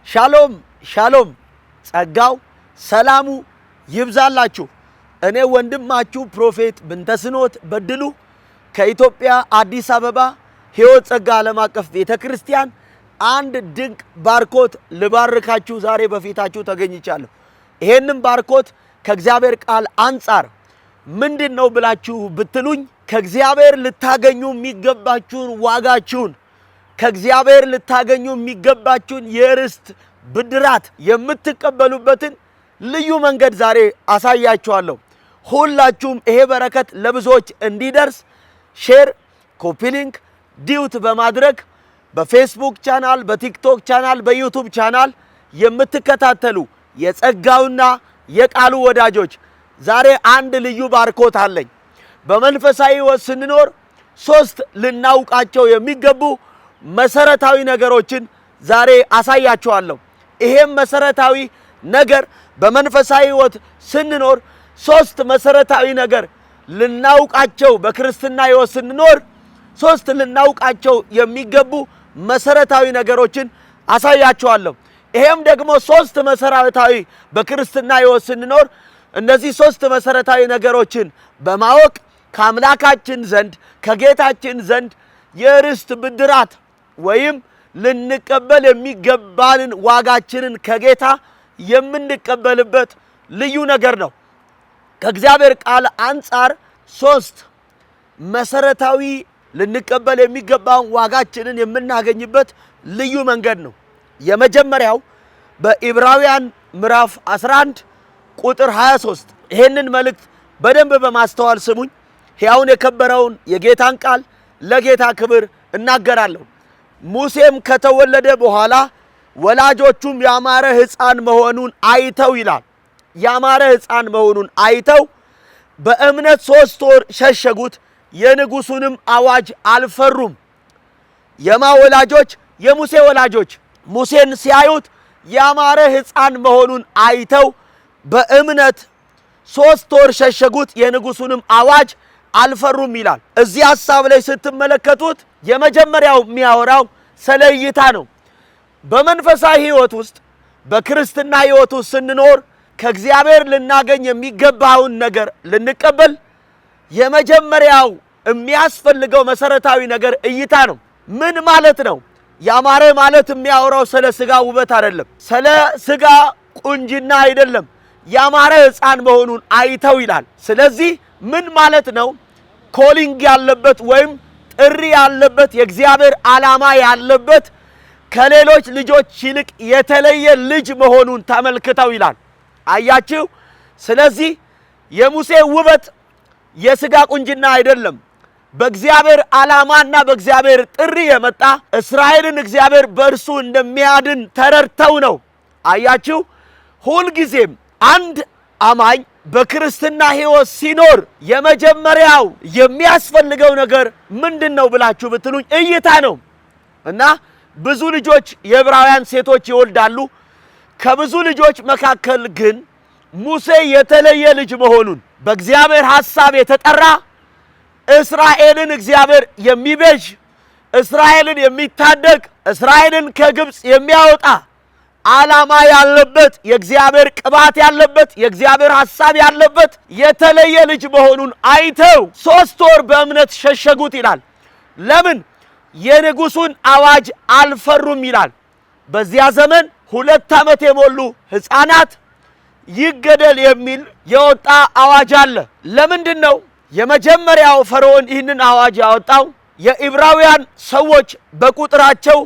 ሻሎም ሻሎም ጸጋው ሰላሙ ይብዛላችሁ። እኔ ወንድማችሁ ፕሮፌት ብንተስኖት በድሉ ከኢትዮጵያ አዲስ አበባ ሕይወት ጸጋ ዓለም አቀፍ ቤተክርስቲያን አንድ ድንቅ ባርኮት ልባርካችሁ ዛሬ በፊታችሁ ተገኝቻለሁ። ይሄንን ባርኮት ከእግዚአብሔር ቃል አንጻር ምንድነው ብላችሁ ብትሉኝ ከእግዚአብሔር ልታገኙ የሚገባችሁን ዋጋችሁን ከእግዚአብሔር ልታገኙ የሚገባችሁን የርስት ብድራት የምትቀበሉበትን ልዩ መንገድ ዛሬ አሳያችኋለሁ። ሁላችሁም ይሄ በረከት ለብዙዎች እንዲደርስ ሼር፣ ኮፒ ሊንክ፣ ዲዩት በማድረግ በፌስቡክ ቻናል፣ በቲክቶክ ቻናል፣ በዩቲዩብ ቻናል የምትከታተሉ የጸጋውና የቃሉ ወዳጆች ዛሬ አንድ ልዩ ባርኮት አለኝ። በመንፈሳዊ ሕይወት ስንኖር ሶስት ልናውቃቸው የሚገቡ መሰረታዊ ነገሮችን ዛሬ አሳያችኋለሁ። ይሄም መሰረታዊ ነገር በመንፈሳዊ ሕይወት ስንኖር ሶስት መሰረታዊ ነገር ልናውቃቸው በክርስትና ሕይወት ስንኖር ሶስት ልናውቃቸው የሚገቡ መሰረታዊ ነገሮችን አሳያችኋለሁ። ይሄም ደግሞ ሶስት መሰረታዊ በክርስትና ሕይወት ስንኖር እነዚህ ሶስት መሰረታዊ ነገሮችን በማወቅ ከአምላካችን ዘንድ ከጌታችን ዘንድ የርስት ብድራት ወይም ልንቀበል የሚገባንን ዋጋችንን ከጌታ የምንቀበልበት ልዩ ነገር ነው። ከእግዚአብሔር ቃል አንጻር ሶስት መሰረታዊ ልንቀበል የሚገባውን ዋጋችንን የምናገኝበት ልዩ መንገድ ነው። የመጀመሪያው በዕብራውያን ምዕራፍ 11 ቁጥር 23 ይሄንን መልእክት በደንብ በማስተዋል ስሙኝ። ሕያውን የከበረውን የጌታን ቃል ለጌታ ክብር እናገራለሁ። ሙሴም ከተወለደ በኋላ ወላጆቹም ያማረ ሕፃን መሆኑን አይተው ይላል። ያማረ ሕፃን መሆኑን አይተው በእምነት 3 ወር ሸሸጉት፣ የንጉሱንም አዋጅ አልፈሩም። የማ ወላጆች? የሙሴ ወላጆች ሙሴን ሲያዩት ያማረ ሕፃን መሆኑን አይተው በእምነት 3 ወር ሸሸጉት፣ የንጉሱንም አዋጅ አልፈሩም ይላል። እዚህ ሐሳብ ላይ ስትመለከቱት የመጀመሪያው የሚያወራው ስለ እይታ ነው። በመንፈሳዊ ሕይወት ውስጥ በክርስትና ሕይወት ውስጥ ስንኖር ከእግዚአብሔር ልናገኝ የሚገባውን ነገር ልንቀበል የመጀመሪያው የሚያስፈልገው መሰረታዊ ነገር እይታ ነው። ምን ማለት ነው? ያማረ ማለት የሚያወራው ስለ ስጋ ውበት አይደለም፣ ስለ ስጋ ቁንጅና አይደለም። ያማረ ሕፃን መሆኑን አይተው ይላል። ስለዚህ ምን ማለት ነው? ኮሊንግ ያለበት ወይም ጥሪ ያለበት የእግዚአብሔር ዓላማ ያለበት ከሌሎች ልጆች ይልቅ የተለየ ልጅ መሆኑን ተመልክተው ይላል። አያችሁ? ስለዚህ የሙሴ ውበት የስጋ ቁንጅና አይደለም። በእግዚአብሔር ዓላማና በእግዚአብሔር ጥሪ የመጣ እስራኤልን እግዚአብሔር በእርሱ እንደሚያድን ተረድተው ነው። አያችሁ? ሁልጊዜም አንድ አማኝ በክርስትና ሕይወት ሲኖር የመጀመሪያው የሚያስፈልገው ነገር ምንድነው ብላችሁ ብትሉኝ እይታ ነው። እና ብዙ ልጆች የዕብራውያን ሴቶች ይወልዳሉ። ከብዙ ልጆች መካከል ግን ሙሴ የተለየ ልጅ መሆኑን በእግዚአብሔር ሐሳብ የተጠራ እስራኤልን እግዚአብሔር የሚቤዥ እስራኤልን የሚታደግ እስራኤልን ከግብፅ የሚያወጣ ዓላማ ያለበት የእግዚአብሔር ቅባት ያለበት የእግዚአብሔር ሐሳብ ያለበት የተለየ ልጅ መሆኑን አይተው 3 ወር በእምነት ሸሸጉት ይላል። ለምን? የንጉሱን አዋጅ አልፈሩም ይላል። በዚያ ዘመን 2 ዓመት የሞሉ ሕፃናት ይገደል የሚል የወጣ አዋጅ አለ። ለምንድን ነው የመጀመሪያው ፈርዖን ይህንን አዋጅ ያወጣው? የዕብራውያን ሰዎች በቁጥራቸው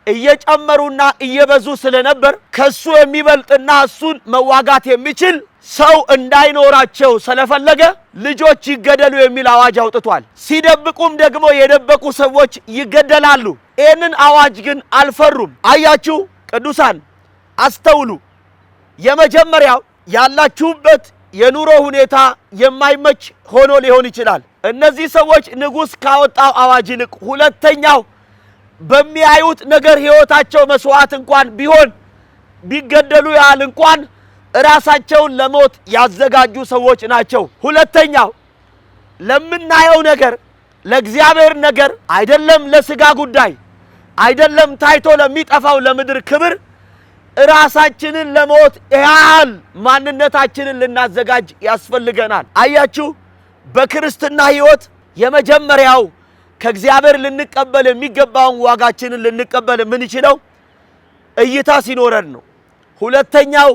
እየጨመሩና እየበዙ ስለነበር ከሱ የሚበልጥና እሱን መዋጋት የሚችል ሰው እንዳይኖራቸው ስለፈለገ ልጆች ይገደሉ የሚል አዋጅ አውጥቷል። ሲደብቁም ደግሞ የደበቁ ሰዎች ይገደላሉ። ይህንን አዋጅ ግን አልፈሩም። አያችሁ ቅዱሳን አስተውሉ። የመጀመሪያው ያላችሁበት የኑሮ ሁኔታ የማይመች ሆኖ ሊሆን ይችላል። እነዚህ ሰዎች ንጉሥ ካወጣው አዋጅ ይልቅ ሁለተኛው በሚያዩት ነገር ሕይወታቸው መስዋዕት እንኳን ቢሆን ቢገደሉ ያህል እንኳን ራሳቸውን ለሞት ያዘጋጁ ሰዎች ናቸው። ሁለተኛው ለምናየው ነገር ለእግዚአብሔር ነገር አይደለም፣ ለስጋ ጉዳይ አይደለም፣ ታይቶ ለሚጠፋው ለምድር ክብር ራሳችንን ለሞት ያህል ማንነታችንን ልናዘጋጅ ያስፈልገናል። አያችሁ በክርስትና ሕይወት የመጀመሪያው ከእግዚአብሔር ልንቀበል የሚገባውን ዋጋችንን ልንቀበል የምንችለው እይታ ሲኖረን ነው። ሁለተኛው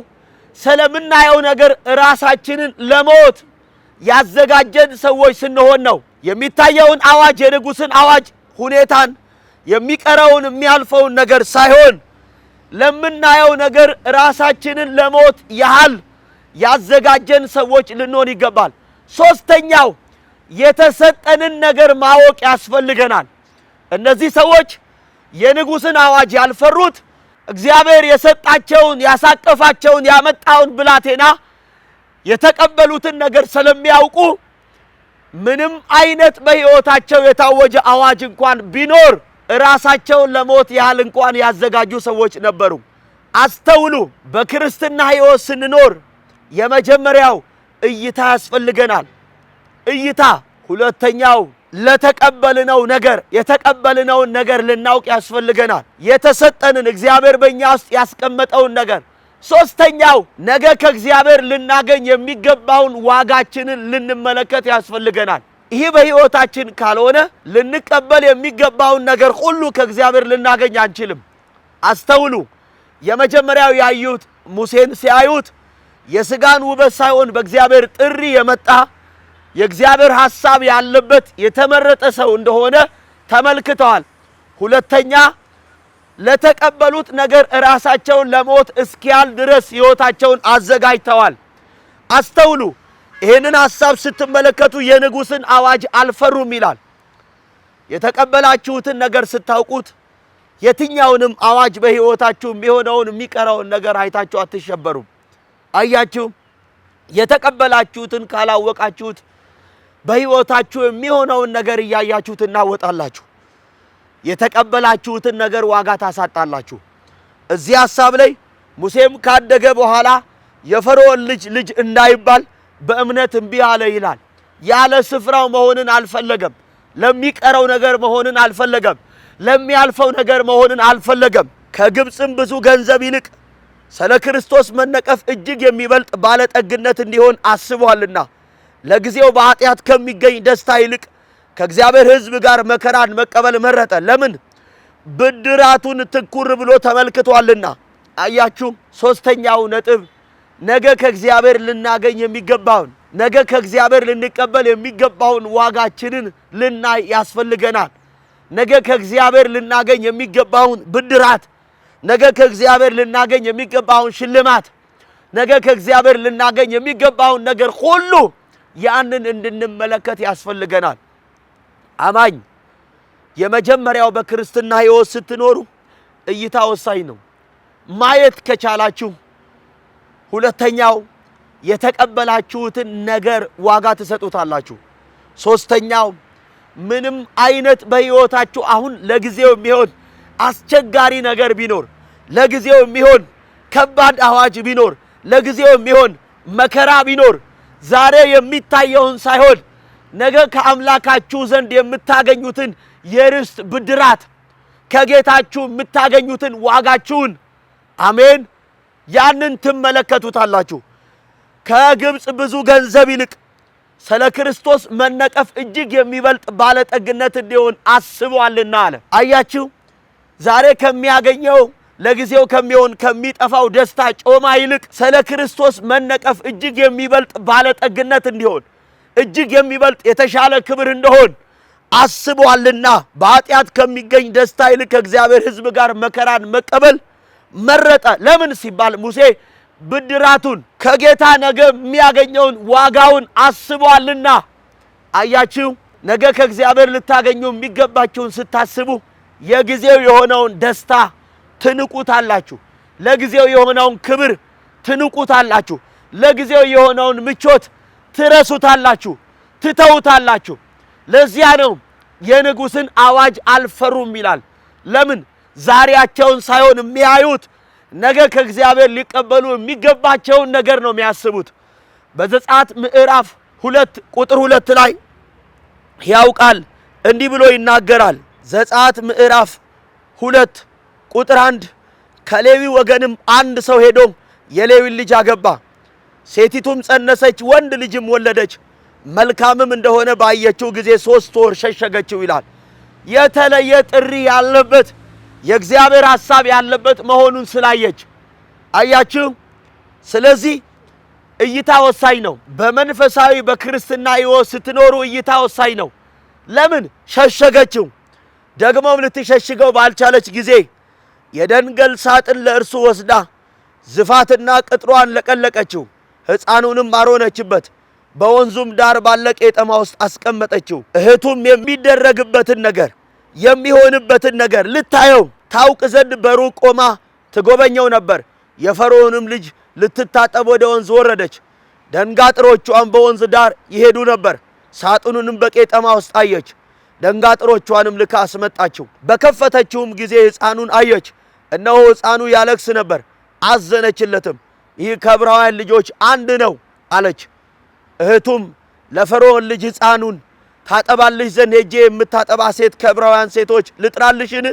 ስለምናየው ነገር ራሳችንን ለሞት ያዘጋጀን ሰዎች ስንሆን ነው። የሚታየውን አዋጅ የንጉሥን አዋጅ ሁኔታን የሚቀረውን የሚያልፈውን ነገር ሳይሆን ለምናየው ነገር ራሳችንን ለሞት ያህል ያዘጋጀን ሰዎች ልንሆን ይገባል። ሶስተኛው የተሰጠንን ነገር ማወቅ ያስፈልገናል። እነዚህ ሰዎች የንጉሥን አዋጅ ያልፈሩት እግዚአብሔር የሰጣቸውን ያሳቀፋቸውን ያመጣውን ብላቴና የተቀበሉትን ነገር ስለሚያውቁ ምንም አይነት በሕይወታቸው የታወጀ አዋጅ እንኳን ቢኖር ራሳቸውን ለሞት ያህል እንኳን ያዘጋጁ ሰዎች ነበሩ። አስተውሉ። በክርስትና ሕይወት ስንኖር የመጀመሪያው እይታ ያስፈልገናል። እይታ። ሁለተኛው የተቀበልነውን ነገር ልናውቅ ያስፈልገናል። የተሰጠንን እግዚአብሔር በእኛ ውስጥ ያስቀመጠውን ነገር። ሶስተኛው ነገ ከእግዚአብሔር ልናገኝ የሚገባውን ዋጋችንን ልንመለከት ያስፈልገናል። ይህ በሕይወታችን ካልሆነ ልንቀበል የሚገባውን ነገር ሁሉ ከእግዚአብሔር ልናገኝ አንችልም። አስተውሉ። የመጀመሪያው ያዩት ሙሴን ሲያዩት የሥጋን ውበት ሳይሆን በእግዚአብሔር ጥሪ የመጣ የእግዚአብሔር ሐሳብ ያለበት የተመረጠ ሰው እንደሆነ ተመልክተዋል። ሁለተኛ ለተቀበሉት ነገር ራሳቸውን ለሞት እስኪያል ድረስ ሕይወታቸውን አዘጋጅተዋል። አስተውሉ። ይህንን ሐሳብ ስትመለከቱ የንጉሥን አዋጅ አልፈሩም ይላል። የተቀበላችሁትን ነገር ስታውቁት የትኛውንም አዋጅ በሕይወታችሁ የሚሆነውን የሚቀረውን ነገር አይታችሁ አትሸበሩም። አያችሁ፣ የተቀበላችሁትን ካላወቃችሁት በሕይወታችሁ የሚሆነውን ነገር እያያችሁ ትናወጣላችሁ። የተቀበላችሁትን ነገር ዋጋ ታሳጣላችሁ። እዚህ ሐሳብ ላይ ሙሴም ካደገ በኋላ የፈርዖን ልጅ እንዳይባል በእምነት እምቢ አለ ይላል። ያለ ስፍራው መሆንን አልፈለገም። ለሚቀረው ነገር መሆንን አልፈለገም። ለሚያልፈው ነገር መሆንን አልፈለገም። ከግብፅም ብዙ ገንዘብ ይልቅ ስለ ክርስቶስ መነቀፍ እጅግ የሚበልጥ ባለጠግነት እንዲሆን አስቧልና ለጊዜው በኃጢአት ከሚገኝ ደስታ ይልቅ ከእግዚአብሔር ሕዝብ ጋር መከራን መቀበል መረጠ። ለምን? ብድራቱን ትኩር ብሎ ተመልክቷልና። አያችሁ፣ ሶስተኛው ነጥብ ነገ ከእግዚአብሔር ልናገኝ የሚገባውን ነገ ከእግዚአብሔር ልንቀበል የሚገባውን ዋጋችንን ልናይ ያስፈልገናል። ነገ ከእግዚአብሔር ልናገኝ የሚገባውን ብድራት፣ ነገ ከእግዚአብሔር ልናገኝ የሚገባውን ሽልማት፣ ነገ ከእግዚአብሔር ልናገኝ የሚገባውን ነገር ሁሉ ያንን እንድንመለከት ያስፈልገናል። አማኝ የመጀመሪያው በክርስትና ሕይወት ስትኖሩ እይታ ወሳኝ ነው። ማየት ከቻላችሁ ሁለተኛው የተቀበላችሁትን ነገር ዋጋ ትሰጡታላችሁ። ሶስተኛው ምንም አይነት በሕይወታችሁ አሁን ለጊዜው የሚሆን አስቸጋሪ ነገር ቢኖር፣ ለጊዜው የሚሆን ከባድ አዋጅ ቢኖር፣ ለጊዜው የሚሆን መከራ ቢኖር ዛሬ የሚታየውን ሳይሆን ነገ ከአምላካችሁ ዘንድ የምታገኙትን የርስት ብድራት ከጌታችሁ የምታገኙትን ዋጋችሁን አሜን ያንን ትመለከቱታላችሁ። ከግብፅ ብዙ ገንዘብ ይልቅ ስለ ክርስቶስ መነቀፍ እጅግ የሚበልጥ ባለጠግነት እንዲሆን አስቧልና አለ። አያችሁ፣ ዛሬ ከሚያገኘው ለጊዜው ከሚሆን ከሚጠፋው ደስታ ጮማ ይልቅ ስለ ክርስቶስ መነቀፍ እጅግ የሚበልጥ ባለጠግነት እንዲሆን እጅግ የሚበልጥ የተሻለ ክብር እንደሆን አስቧልና በኃጢአት ከሚገኝ ደስታ ይልቅ ከእግዚአብሔር ሕዝብ ጋር መከራን መቀበል መረጠ። ለምን ሲባል ሙሴ ብድራቱን ከጌታ ነገ የሚያገኘውን ዋጋውን አስቧልና። አያችሁ፣ ነገ ከእግዚአብሔር ልታገኙ የሚገባችሁን ስታስቡ የጊዜው የሆነውን ደስታ ትንቁታላችሁ። ለጊዜው የሆነውን ክብር ትንቁታላችሁ። ለጊዜው የሆነውን ምቾት ትረሱታላችሁ፣ ትተውታላችሁ። ለዚያ ነው የንጉሥን አዋጅ አልፈሩም ይላል። ለምን? ዛሬያቸውን ሳይሆን የሚያዩት ነገ ከእግዚአብሔር ሊቀበሉ የሚገባቸውን ነገር ነው የሚያስቡት። በዘጸአት ምዕራፍ 2 ቁጥር 2 ላይ ሕያው ቃል እንዲህ ብሎ ይናገራል። ዘጸአት ምዕራፍ 2 ቁጥር 1 ከሌዊ ወገንም አንድ ሰው ሄዶ የሌዊን ልጅ አገባ። ሴቲቱም ጸነሰች፣ ወንድ ልጅም ወለደች። መልካምም እንደሆነ ባየችው ጊዜ 3 ወር ሸሸገችው ይላል። የተለየ ጥሪ ያለበት የእግዚአብሔር ሐሳብ ያለበት መሆኑን ስላየች አያችሁ። ስለዚህ እይታ ወሳኝ ነው። በመንፈሳዊ በክርስትና ሕይወት ስትኖሩ እይታ ወሳኝ ነው። ለምን ሸሸገችው? ደግሞም ልትሸሽገው ባልቻለች ጊዜ የደንገል ሳጥን ለእርሱ ወስዳ ዝፋትና ቅጥሯን ለቀለቀችው፣ ሕፃኑንም አሮነችበት፣ በወንዙም ዳር ባለ ቄጠማ ውስጥ አስቀመጠችው። እህቱም የሚደረግበትን ነገር የሚሆንበትን ነገር ልታየው ታውቅ ዘንድ በሩቅ ቆማ ትጎበኘው ነበር። የፈርዖንም ልጅ ልትታጠብ ወደ ወንዝ ወረደች። ደንጋጥሮቿን በወንዝ ዳር ይሄዱ ነበር። ሳጥኑንም በቄጠማ ውስጥ አየች። ደንጋጥሮቿንም ልካ አስመጣችው። በከፈተችውም ጊዜ ሕፃኑን አየች። እነሆ ሕፃኑ ያለቅስ ነበር። አዘነችለትም። ይህ ከዕብራውያን ልጆች አንድ ነው አለች። እህቱም ለፈርዖን ልጅ ሕፃኑን ታጠባልሽ ዘንድ ሄጄ የምታጠባ ሴት ከዕብራውያን ሴቶች ልጥራልሽን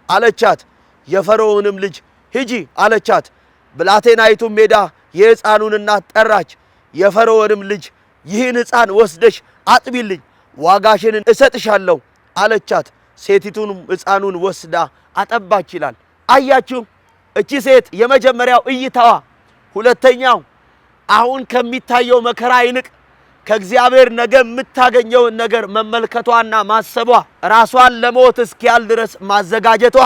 አለቻት። የፈርዖንም ልጅ ሂጂ አለቻት። ብላቴናይቱም ሜዳ የሕፃኑን እናት ጠራች። የፈርዖንም ልጅ ይህን ሕፃን ወስደሽ አጥቢልኝ፣ ዋጋሽን እሰጥሻለሁ አለቻት። ሴቲቱንም ሕፃኑን ወስዳ አጠባች ይላል። አያችሁ፣ እቺ ሴት የመጀመሪያው እይታዋ፣ ሁለተኛው አሁን ከሚታየው መከራ ይልቅ ከእግዚአብሔር ነገ የምታገኘውን ነገር መመልከቷና ማሰቧ፣ ራሷን ለሞት እስኪያል ድረስ ማዘጋጀቷ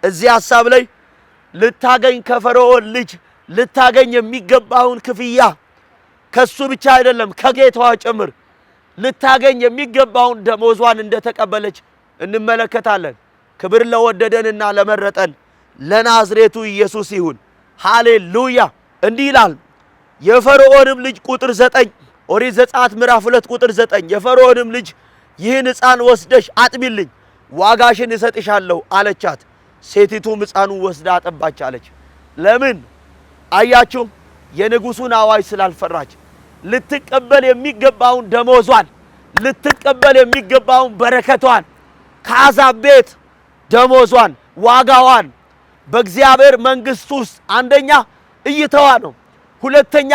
እዚህ ሐሳብ ላይ ልታገኝ ከፈርዖን ልጅ ልታገኝ የሚገባውን ክፍያ ከሱ ብቻ አይደለም ከጌታዋ ጭምር ልታገኝ የሚገባውን ደሞዟን እንደተቀበለች እንመለከታለን። ክብር ለወደደንና ለመረጠን ለናዝሬቱ ኢየሱስ ይሁን። ሃሌሉያ። እንዲህ ይላል የፈርዖንም ልጅ ቁጥር 9 ኦሪት ዘጸአት ምዕራፍ 2 ቁጥር 9 የፈርዖንም ልጅ ይህን ሕፃን ወስደሽ አጥቢልኝ፣ ዋጋሽን እሰጥሻለሁ አለቻት። ሴቲቱም ሕፃኑን ወስዳ አጠባች አለች። ለምን? አያችሁ፣ የንጉሡን አዋጅ ስላልፈራች ልትቀበል የሚገባውን ደሞዟን ልትቀበል የሚገባውን በረከቷን ከአሕዛብ ቤት ደሞዟን ዋጋዋን በእግዚአብሔር መንግሥት ውስጥ አንደኛ እይታዋ ነው። ሁለተኛ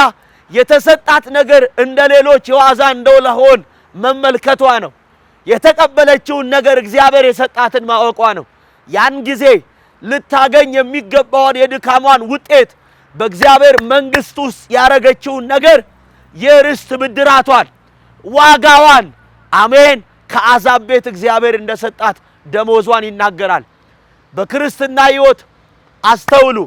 የተሰጣት ነገር እንደ ሌሎች የዋዛ እንደሆን መመልከቷ ነው። የተቀበለችውን ነገር እግዚአብሔር የሰጣትን ማወቋ ነው። ያን ጊዜ ልታገኝ የሚገባውን የድካሟን ውጤት በእግዚአብሔር መንግሥት ውስጥ ያረገችውን ነገር የርስት ብድራቷን ዋጋዋን አሜን ከአሕዛብ ቤት እግዚአብሔር እንደሰጣት ደሞዟን ይናገራል። በክርስትና ሕይወት አስተውሉ፣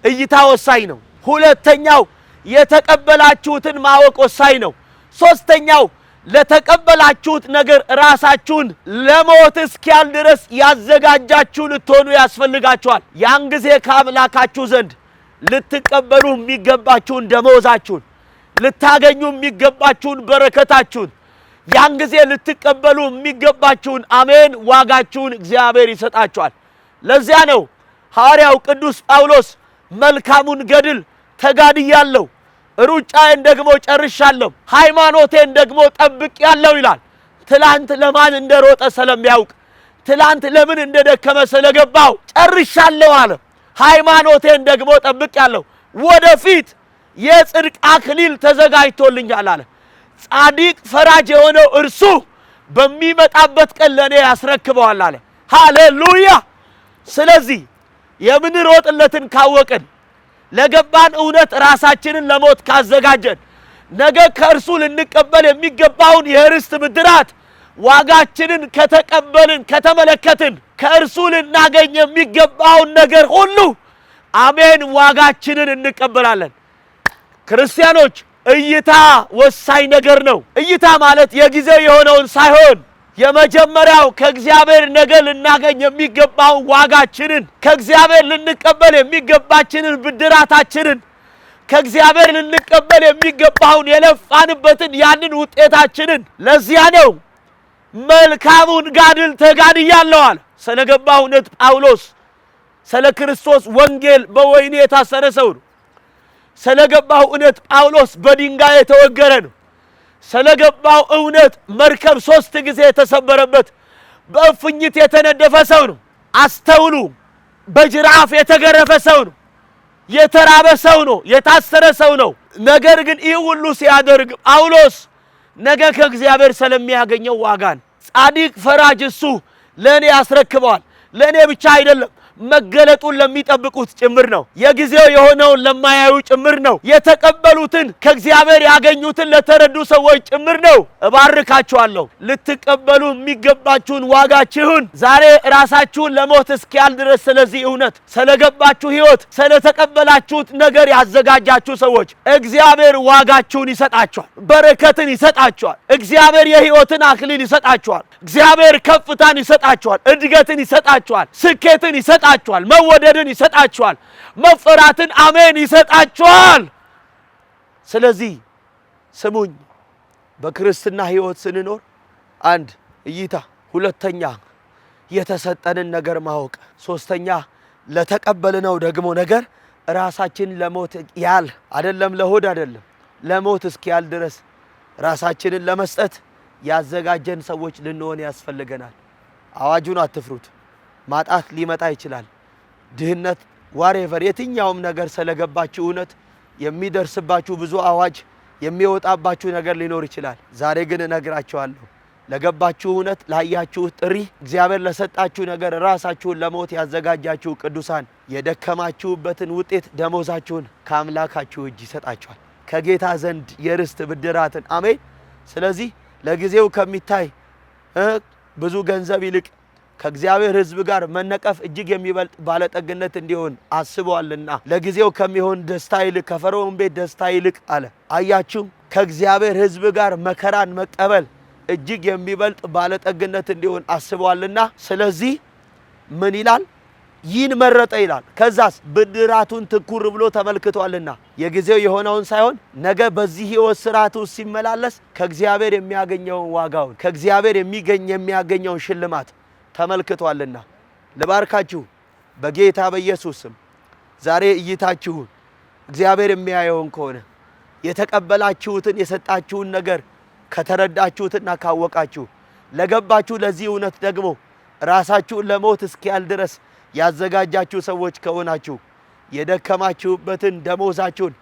እይታ ወሳኝ ነው። ሁለተኛው የተቀበላችሁትን ማወቅ ወሳኝ ነው። ሶስተኛው ለተቀበላችሁት ነገር ራሳችሁን ለሞት እስኪያል ድረስ ያዘጋጃችሁ ልትሆኑ ያስፈልጋችኋል። ያን ጊዜ ከአምላካችሁ ዘንድ ልትቀበሉ የሚገባችሁን ደሞዛችሁን፣ ልታገኙ የሚገባችሁን በረከታችሁን፣ ያን ጊዜ ልትቀበሉ የሚገባችሁን አሜን ዋጋችሁን እግዚአብሔር ይሰጣችኋል። ለዚያ ነው ሐዋርያው ቅዱስ ጳውሎስ መልካሙን ገድል ተጋድያለሁ፣ ሩጫዬን ደግሞ ጨርሻለሁ፣ ሃይማኖቴን ደግሞ ጠብቄአለሁ ይላል። ትላንት ለማን እንደሮጠ ስለሚያውቅ፣ ትላንት ለምን እንደደከመ ስለገባው ጨርሻለሁ አለ። ሃይማኖቴን ደግሞ ጠብቄአለሁ፣ ወደፊት የጽድቅ አክሊል ተዘጋጅቶልኛል አለ። ጻድቅ ፈራጅ የሆነው እርሱ በሚመጣበት ቀን ለእኔ ያስረክበዋል አለ። ሃሌሉያ። ስለዚህ የምንሮጥለትን ካወቅን፣ ለገባን እውነት ራሳችንን ለሞት ካዘጋጀን፣ ነገ ከእርሱ ልንቀበል የሚገባውን የርስት ብድራት ዋጋችንን ከተቀበልን ከተመለከትን፣ ከእርሱ ልናገኝ የሚገባውን ነገር ሁሉ አሜን ዋጋችንን እንቀበላለን። ክርስቲያኖች እይታ ወሳኝ ነገር ነው። እይታ ማለት የጊዜው የሆነውን ሳይሆን የመጀመሪያው ከእግዚአብሔር ነገር ልናገኝ የሚገባውን ዋጋችንን፣ ከእግዚአብሔር ልንቀበል የሚገባችንን ብድራታችንን፣ ከእግዚአብሔር ልንቀበል የሚገባውን የለፋንበትን ያንን ውጤታችንን። ለዚያ ነው መልካሙን ጋድል ተጋድያለሁ አለ። ስለገባው እውነት ጳውሎስ ስለ ክርስቶስ ወንጌል በወህኒ የታሰረ ሰው ነው። ስለገባው እውነት ጳውሎስ በድንጋይ የተወገረ ነው። ስለገባው እውነት መርከብ 3 ጊዜ የተሰበረበት በእፉኝት የተነደፈ ሰው ነው። አስተውሉ። በጅራፍ የተገረፈ ሰው ነው፣ የተራበ ሰው ነው፣ የታሰረ ሰው ነው። ነገር ግን ይህ ሁሉ ሲያደርግ ጳውሎስ ነገ ከእግዚአብሔር ስለሚያገኘው ዋጋን ጻድቅ ፈራጅ እሱ ለእኔ ያስረክበዋል። ለእኔ ብቻ አይደለም፣ መገለጡን ለሚጠብቁት ጭምር ነው። የጊዜው የሆነውን ለማያዩ ጭምር ነው። የተቀበሉትን ከእግዚአብሔር ያገኙትን ለተረዱ ሰዎች ጭምር ነው። እባርካችኋለሁ። ልትቀበሉ የሚገባችሁን ዋጋችሁን ዛሬ ራሳችሁን ለሞት እስኪያል ድረስ ስለዚህ እውነት ስለገባችሁ ሕይወት ስለተቀበላችሁት ነገር ያዘጋጃችሁ ሰዎች እግዚአብሔር ዋጋችሁን ይሰጣችኋል፣ በረከትን ይሰጣችኋል። እግዚአብሔር የሕይወትን አክሊል ይሰጣችኋል። እግዚአብሔር ከፍታን ይሰጣችኋል፣ እድገትን ይሰጣችኋል፣ ስኬትን ይሰጣችኋል፣ መወደድን ይሰጣችኋል፣ መፈራትን አሜን ይሰጣችኋል። ስለዚህ ስሙኝ፣ በክርስትና ሕይወት ስንኖር አንድ እይታ፣ ሁለተኛ የተሰጠንን ነገር ማወቅ፣ ሶስተኛ ለተቀበልነው ደግሞ ነገር ራሳችን ለሞት ያል አይደለም፣ ለሆድ አይደለም፣ ለሞት እስኪያል ድረስ ራሳችንን ለመስጠት ያዘጋጀን ሰዎች ልንሆን ያስፈልገናል። አዋጁን አትፍሩት። ማጣት ሊመጣ ይችላል። ድህነት፣ ዋሬቨር የትኛውም ነገር ስለገባችሁ እውነት የሚደርስባችሁ ብዙ አዋጅ የሚወጣባችሁ ነገር ሊኖር ይችላል። ዛሬ ግን እነግራችኋለሁ፣ ለገባችሁ እውነት፣ ላያችሁት ጥሪ፣ እግዚአብሔር ለሰጣችሁ ነገር ራሳችሁን ለሞት ያዘጋጃችሁ ቅዱሳን የደከማችሁበትን ውጤት ደሞዛችሁን ከአምላካችሁ እጅ ይሰጣችኋል፣ ከጌታ ዘንድ የርስት ብድራትን። አሜን። ስለዚህ ለጊዜው ከሚታይ ብዙ ገንዘብ ይልቅ ከእግዚአብሔር ሕዝብ ጋር መነቀፍ እጅግ የሚበልጥ ባለጠግነት እንዲሆን አስበዋልና ለጊዜው ከሚሆን ደስታ ይልቅ ከፈርዖን ቤት ደስታ ይልቅ አለ። አያችሁ፣ ከእግዚአብሔር ሕዝብ ጋር መከራን መቀበል እጅግ የሚበልጥ ባለጠግነት እንዲሆን አስበዋልና ስለዚህ ምን ይላል? ይህን መረጠ ይላል። ከዛስ ብድራቱን ትኩር ብሎ ተመልክቷልና የጊዜው የሆነውን ሳይሆን ነገ በዚህ ሕይወት ስርዓት ውስጥ ሲመላለስ ከእግዚአብሔር የሚያገኘውን ዋጋውን ከእግዚአብሔር የሚያገኘውን ሽልማት ተመልክቷልና ልባርካችሁ በጌታ በኢየሱስ ስም። ዛሬ እይታችሁን እግዚአብሔር የሚያየውን ከሆነ የተቀበላችሁትን የሰጣችሁን ነገር ከተረዳችሁትና ካወቃችሁ ለገባችሁ ለዚህ እውነት ደግሞ ራሳችሁን ለሞት እስኪያል ድረስ ያዘጋጃችሁ ሰዎች ከሆናችሁ የደከማችሁበትን ደሞዛችሁን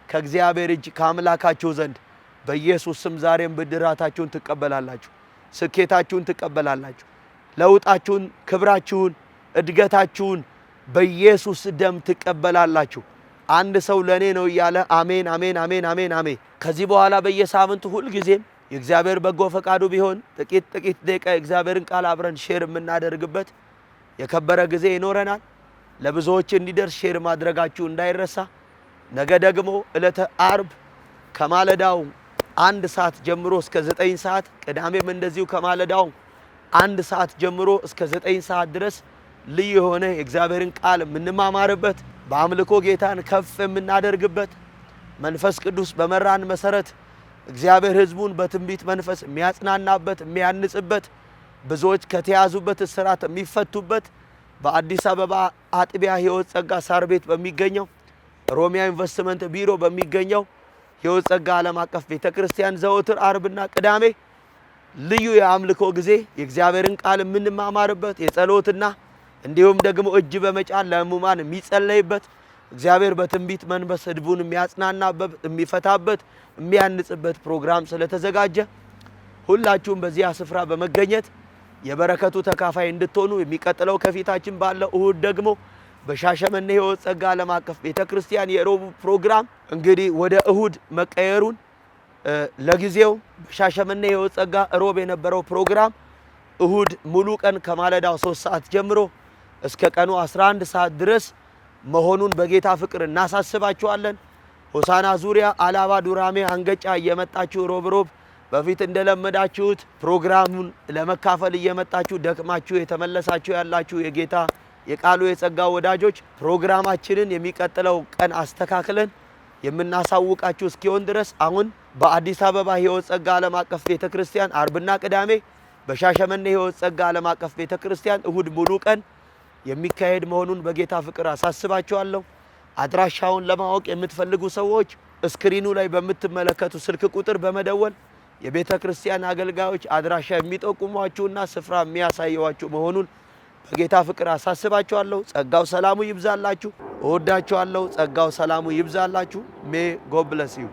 ከእግዚአብሔር እጅ ከአምላካችሁ ዘንድ በኢየሱስ ስም ዛሬም ብድራታችሁን ትቀበላላችሁ፣ ስኬታችሁን ትቀበላላችሁ፣ ለውጣችሁን፣ ክብራችሁን፣ እድገታችሁን በኢየሱስ ደም ትቀበላላችሁ። አንድ ሰው ለኔ ነው እያለ አሜን አሜን አሜን አሜን አሜን። ከዚህ በኋላ በየሳምንቱ ሁልጊዜም የእግዚአብሔር በጎ ፈቃዱ ቢሆን ጥቂት ደቂቃ የእግዚአብሔርን ቃል አብረን ሼር የምናደርግበት የከበረ ጊዜ ይኖረናል። ለብዙዎች እንዲደርስ ሼር ማድረጋችሁ እንዳይረሳ። ነገ ደግሞ ዕለተ አርብ ከማለዳው 1 ሰዓት ጀምሮ እስከ 9 ሰዓት፣ ቅዳሜም እንደዚሁ ከማለዳው 1 ሰዓት ጀምሮ እስከ 9 ሰዓት ድረስ ልዩ የሆነ የእግዚአብሔርን ቃል የምንማማርበት፣ በአምልኮ ጌታን ከፍ የምናደርግበት፣ መንፈስ ቅዱስ በመራን መሰረት እግዚአብሔር ሕዝቡን በትንቢት መንፈስ የሚያጽናናበት፣ የሚያንጽበት፣ ብዙዎች ከተያዙበት እስራት የሚፈቱበት በአዲስ አበባ አጥቢያ ሕይወት ጸጋ ሳር ቤት በሚገኘው ሮሚያ ኢንቨስትመንት ቢሮ በሚገኘው ሕይወት ጸጋ ዓለም አቀፍ ቤተክርስቲያን ዘወትር አርብና ቅዳሜ ልዩ የአምልኮ ጊዜ የእግዚአብሔርን ቃል የምንማማርበት የጸሎትና እንዲሁም ደግሞ እጅ በመጫን ለሕሙማን የሚጸለይበት እግዚአብሔር በትንቢት መንፈስ ሕዝቡን የሚያጽናናበት የሚፈታበት የሚያንጽበት ፕሮግራም ስለተዘጋጀ ሁላችሁም በዚያ ስፍራ በመገኘት የበረከቱ ተካፋይ እንድትሆኑ የሚቀጥለው ከፊታችን ባለው እሁድ ደግሞ በሻሸመኔ ሕይወት ጸጋ ዓለም አቀፍ ቤተክርስቲያን የሮቡ ፕሮግራም እንግዲህ ወደ እሁድ መቀየሩን ለጊዜው በሻሸመኔ ሕይወት ጸጋ ሮብ የነበረው ፕሮግራም እሁድ ሙሉ ቀን ከማለዳው 3 ሰዓት ጀምሮ እስከ ቀኑ 11 ሰዓት ድረስ መሆኑን በጌታ ፍቅር እናሳስባችኋለን። ሆሳና ዙሪያ፣ አላባ፣ ዱራሜ፣ አንገጫ እየመጣችሁ ሮብ በፊት እንደለመዳችሁት ፕሮግራሙን ለመካፈል እየመጣችሁ ደክማችሁ የተመለሳችሁ ያላችሁ የጌታ የቃሉ የጸጋ ወዳጆች ፕሮግራማችንን የሚቀጥለው ቀን አስተካክለን የምናሳውቃችሁ እስኪሆን ድረስ አሁን በአዲስ አበባ ሕይወት ጸጋ ዓለም አቀፍ ቤተክርስቲያን አርብና ቅዳሜ፣ በሻሸመኔ ሕይወት ጸጋ ዓለም አቀፍ ቤተክርስቲያን እሁድ ሙሉ ቀን የሚካሄድ መሆኑን በጌታ ፍቅር አሳስባችኋለሁ። አድራሻውን ለማወቅ የምትፈልጉ ሰዎች ስክሪኑ ላይ በምትመለከቱ ስልክ ቁጥር በመደወል የቤተ ክርስቲያን አገልጋዮች አድራሻ የሚጠቁሟችሁና ስፍራ የሚያሳዩዋችሁ መሆኑን በጌታ ፍቅር አሳስባችኋለሁ። ጸጋው ሰላሙ ይብዛላችሁ። እወዳችኋለሁ። ጸጋው ሰላሙ ይብዛላችሁ። ሜ ጎድ ብለስ ዩ